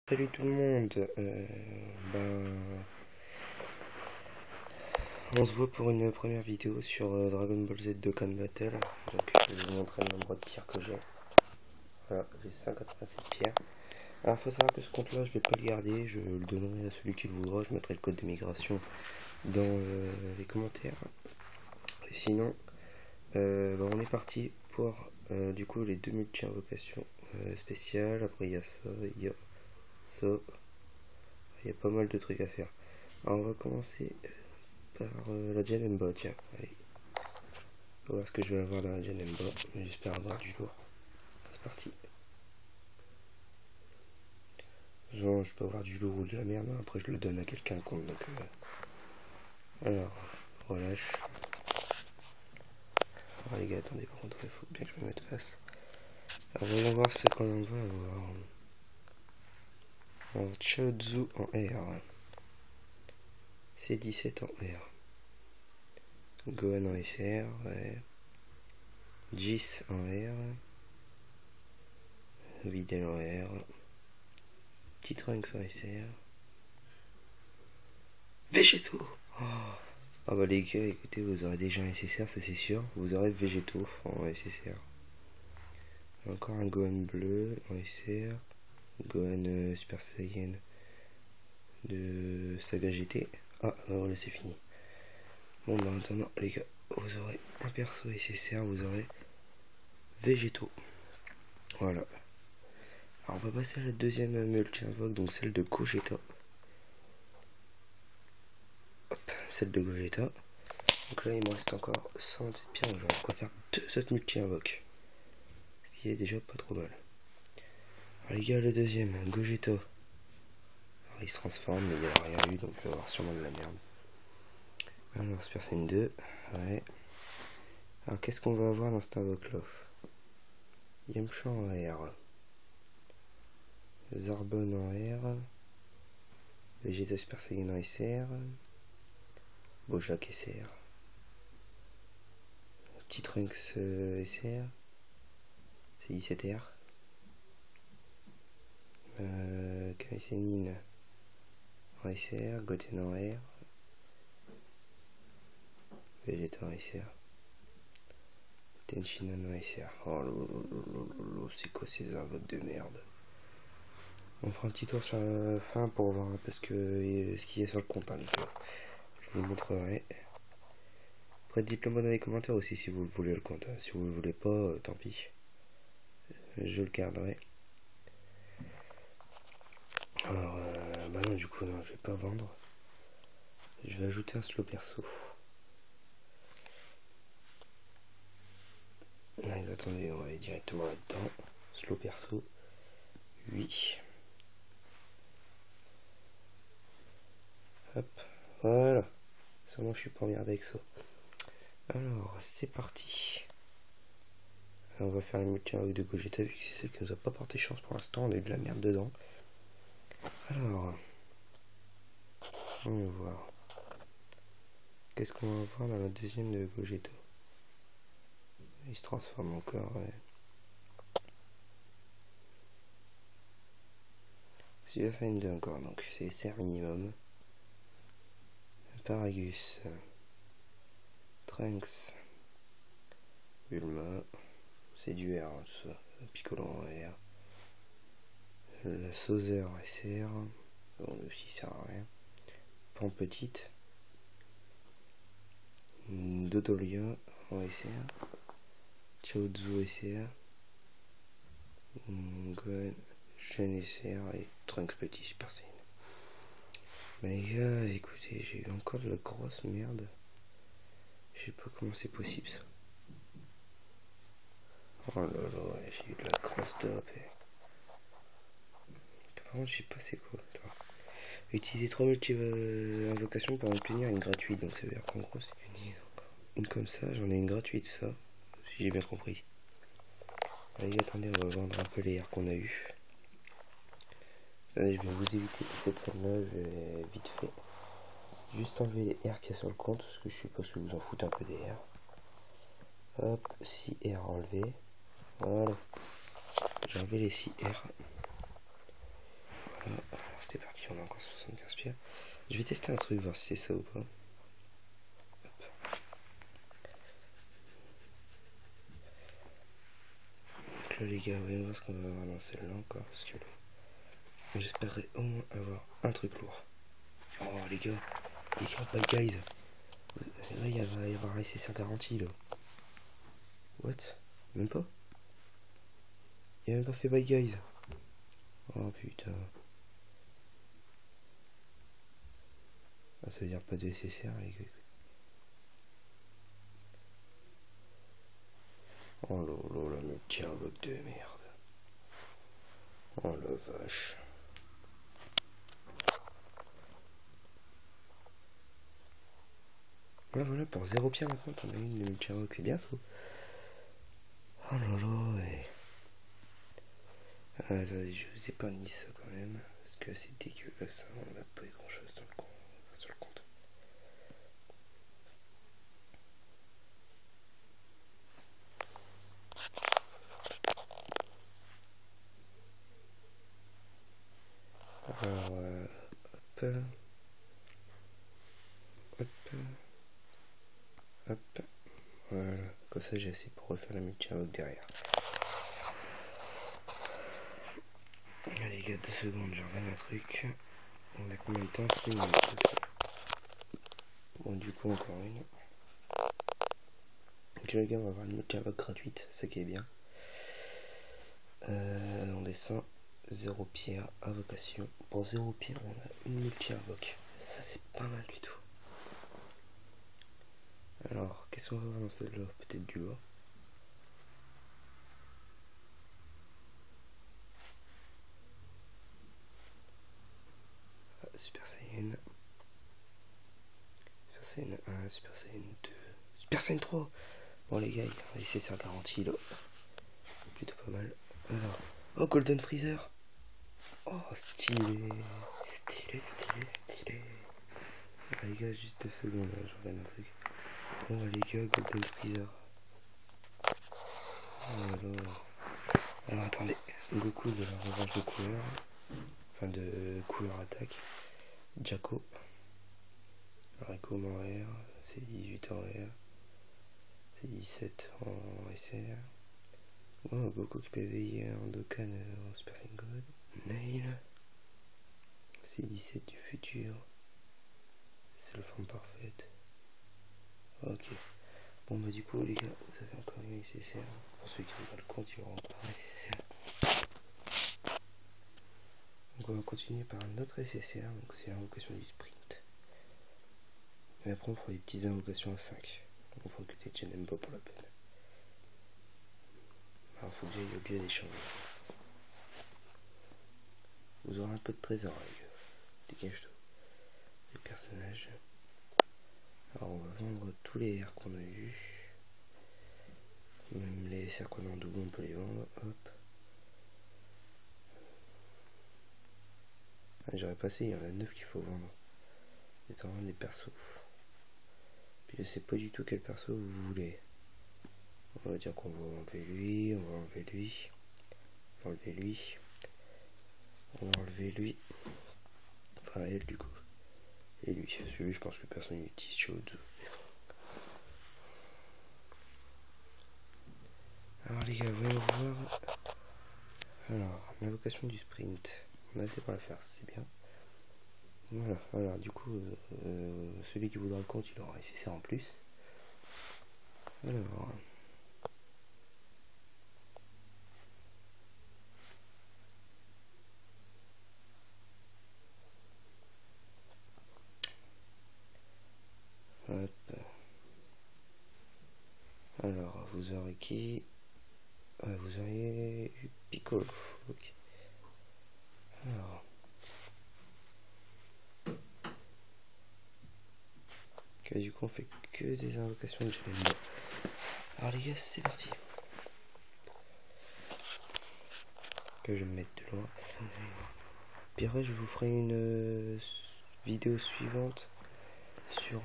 Salut tout le monde, on se voit pour une première vidéo sur Dragon Ball Z Dokkan Battle. Donc je vais vous montrer le nombre de pierres que j'ai. Voilà, j'ai 187 pierres. Alors faut savoir que ce compte là je vais pas le garder, je le donnerai à celui qui le voudra, je mettrai le code de migration dans les commentaires. Et sinon, on est parti pour du coup les deux multi-invocations spéciales. Après il y a ça, il y a ça. Il y a pas mal de trucs à faire. Alors on va commencer par la Janemba, tiens. Allez. On va voir ce que je vais avoir dans la Janemba. J'espère avoir du lourd. C'est parti. Genre, je peux avoir du lourd ou de la merde. Après, je le donne à quelqu'un le compte. Donc, alors, relâche. Alors, les gars, attendez, par contre, il faut bien que je me mette face. Alors, voyons voir ce qu'on va avoir. Alors, Chaozu en R. C17 en R. Gohan en SR, ouais. Jis en R. Videl en R. Petit Trunks en SR. Végétaux. Oh. Ah bah les gars, écoutez, vous aurez déjà un SSR, ça c'est sûr. Vous aurez Végétaux en SSR. Encore un Gohan bleu en SR. Gohan Super Saiyan de Saga GT. Ah bah voilà, c'est fini. Bon bah maintenant les gars, vous aurez un perso SSR, vous aurez Végétaux. Voilà. Alors on va passer à la deuxième multi-invoque, donc celle de Gogeta. Hop, celle de Gogeta. Donc là il me reste encore 127 pierres, donc j'aurai quoi faire deux autres multi-invoques. Ce qui est déjà pas trop mal. Alors les gars, le deuxième, Gogeta. Alors il se transforme, mais il n'y a rien eu, donc il va y avoir sûrement de la merde. Alors Super Saiyan 2, ouais. Alors qu'est-ce qu'on va avoir dans cet invoque là? Yamcha en R. Zarbon en R. Vegeta Super Saiyan en SR. Bojack SR. Petit Trunks SR. C'est 17R. Kaisenin en SR. Goten en R. Vegeta en SR. Tenshinhan en SR. Oh lolo, c'est quoi ces invoques de merde? On fera un petit tour sur la fin pour voir parce que ce qu'il y a sur le compte, hein, les gars. Je vous le montrerai. Après, dites-le moi dans les commentaires aussi si vous voulez le compte. Hein. Si vous le voulez pas, tant pis. Je le garderai. Alors, bah non, du coup, non, je vais pas vendre. Je vais ajouter un slow perso. Allez, attendez, on va aller directement là-dedans. Slow perso. Oui. Hop, voilà. Seulement je suis pas emmerdé avec ça. Alors, c'est parti. Alors, on va faire la multi-invoque de Gogeta vu que c'est celle qui nous a pas porté chance pour l'instant. On a eu de la merde dedans. Alors, on va voir. Qu'est-ce qu'on va voir dans la deuxième de Gogeta? Il se transforme encore, ouais. Celui-là, ça N2 encore, donc c'est SR minimum. Paragus. Trunks. Bulma. C'est du R, hein, tout ça. Piccolo en R. La Sauzer SR. Bon, lui aussi sert à rien. Pan petite. Dodolia en SR. Chaozu SR. Gohan, Shen SR et Trunks petit Super Saiyan. Mais les gars, écoutez, j'ai eu encore de la grosse merde. Je sais pas comment c'est possible ça. Oh là là, ouais, j'ai eu de la grosse dope. Par contre, je sais pas c'est quoi. Attends. Utiliser 3 multi-invocations pour obtenir une gratuite. Donc ça veut dire qu'en gros, c'est une comme ça. J'en ai une gratuite, ça. Si j'ai bien compris. Allez, attendez, on va vendre un peu les airs qu'on a eu. Allez, je vais vous éviter cette scène-là. Je vais vite fait juste enlever les airs qu'il y a sur le compte. Parce que je suppose que vous en foutez un peu des airs. Hop, 6 airs enlevés. Voilà. J'ai enlevé les 6 R. Voilà. c'est parti, on a encore 75 pierres. Je vais tester un truc, voir si c'est ça ou pas. Hop. Donc là les gars, voyons voir ce qu'on va avoir dans celle-là encore, parce que j'espérerais au moins avoir un truc lourd. Oh les gars, bye guys. Là il va y avoir un SSR garantie là. What? Même pas? Il a même pas fait bye guys. Oh putain. Ah, ça veut dire pas de SSR les gars. Oh là là, mais tiens, bloc de merde. Oh la vache. Ah voilà, pour 0 pierre maintenant, t'en as une de multi-rock, c'est bien ça. Oh là là, ouais. Ah, attendez, je vous épargne ça quand même, parce que c'est dégueulasse, hein, on n'a pas eu grand chose dans le compte, enfin, sur le compte. Alors, hop, hop, voilà, comme ça j'ai assez pour refaire la multi-rock derrière. Allez les gars, 2 secondes, je reviens un truc. On a combien de temps? 6 minutes. Bon, du coup, encore une. Donc les gars, on va avoir une multi-invoque gratuite, ça qui est bien. On descend 0 pierre, invocation. Pour 0 pierre, on a une multi-invoque. Ça, c'est pas mal du tout. Alors, qu'est-ce qu'on va voir dans celle-là? Peut-être du lourd. Super Saiyan. Super Saiyan 1, Super Saiyan 2, Super Saiyan 3. Bon les gars, il y a SSR garantie là. Plutôt pas mal. Alors, oh Golden Freezer. Oh stylé. Ah, les gars, juste 2 secondes, là, je regarde un truc. Oh les gars, Golden Freezer. Oh là là. Alors attendez, Goku de la revanche de couleur. Enfin de couleur attaque. Jaco. Rico en R, c'est 18 en R, c'est 17 en SR. Oh, Goku qui peut éveiller un Dokkan en Super Saiyan God. Nail, c'est 17 du futur, c'est la forme parfaite. Ok, bon bah du coup les gars, vous avez encore une SSR. Pour ceux qui n'ont pas le compte, ils auront pas SSR. Donc on va continuer par un autre SSR, donc c'est l'invocation du sprint. Et après on fera des petites invocations à 5. On fera que des tiens même pas pour la peine. Alors faut que j'aille au lieu d'échange. Vous aurez un peu de trésor les gars. Dégage-toi. Les personnages. Alors on va vendre tous les R qu'on a eu. Même les SR qu'on a en double on peut les vendre. Hop. Ah, j'aurais passé, il y en a 9 qu'il faut vendre. C'est en vendre des persos. Puis je sais pas du tout quel perso vous voulez. On va dire qu'on va enlever lui, on va enlever lui, on va enlever lui, on va enlever lui, enfin elle du coup, et lui, celui je pense que personne n'utilise Chozo. Alors les gars, voyons voir. Alors, l'invocation du sprint, on a assez pour la faire, c'est bien. Voilà, alors du coup, celui qui voudra le compte, il aura SSR en plus. Alors... Hop. Alors, vous aurez qui? Vous auriez Piccolo. Ok. Alors. Okay, du coup, on fait que des invocations de Shenmue. Alors, les gars, c'est parti. Que je vais me mettre de loin. Puis après, je vous ferai une vidéo suivante sur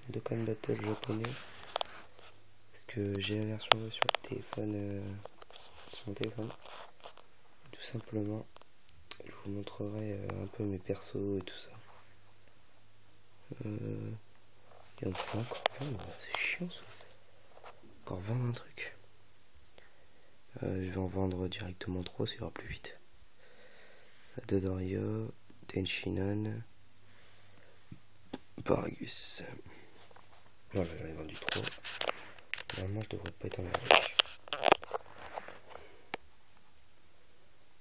Dokkan Battle japonais. Parce que j'ai la version sur le téléphone. Sur mon téléphone. Tout simplement. Je vous vous montrerai un peu mes persos et tout ça. Et on peut encore vendre, c'est chiant ça. Encore vendre un truc. Je vais en vendre directement 3, ça ira plus vite. Dodoria, Tenchinon, Paragus. Voilà, j'en ai vendu 3. Normalement, je devrais pas être emmerdé.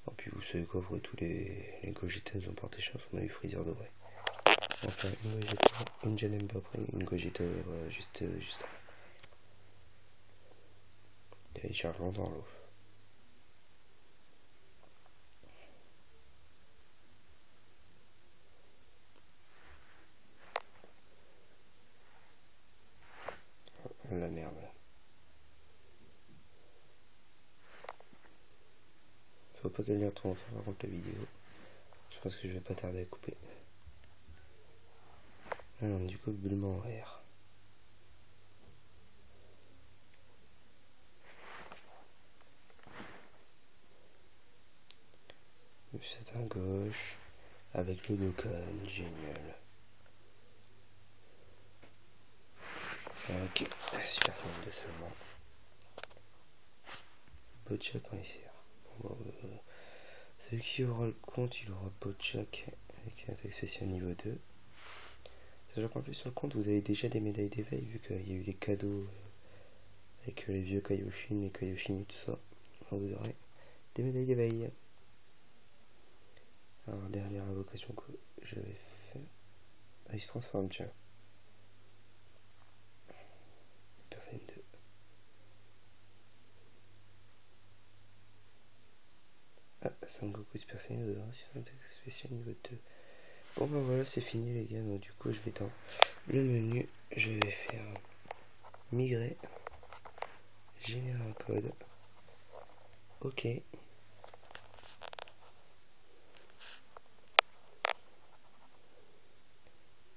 Et puis vous savez quoi, pour tous les Gogeta nous ont porté chance, on a eu Freezer doré. Enfin, une Gogeta, une Janemba après, une Gogeta juste après. Et il charge longtemps l'eau. La merde. Faut pas qu'elle ait trop longtemps par contre la vidéo. Je pense que je vais pas tarder à couper. Alors du coup, Bulma en R. C'est un gauche avec le Dokkan, génial. Ok, Super Saiyan 2 seulement. Bochak.fr. Bon, celui qui aura le compte, il aura Bochak avec un attaque spéciale niveau 2. Sachant qu'en plus sur le compte, vous avez déjà des médailles d'éveil, vu qu'il y a eu les cadeaux avec les vieux Kaioshin, les Kaioshin et tout ça. Alors vous aurez des médailles d'éveil. Alors, dernière invocation que je vais faire. Ah, il se transforme, tiens. Personne 2. Ah, Son Goku Super Saiyan 2, spécial niveau 2. Bon bah voilà, c'est fini les gars, donc du coup je vais dans le menu, je vais faire migrer, générer un code, ok.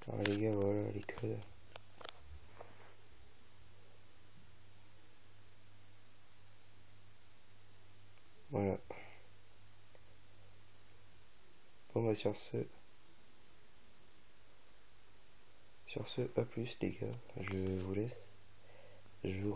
Alors les gars, voilà les codes. Voilà. Bon bah sur ce, à plus les gars, je vous laisse. Je vous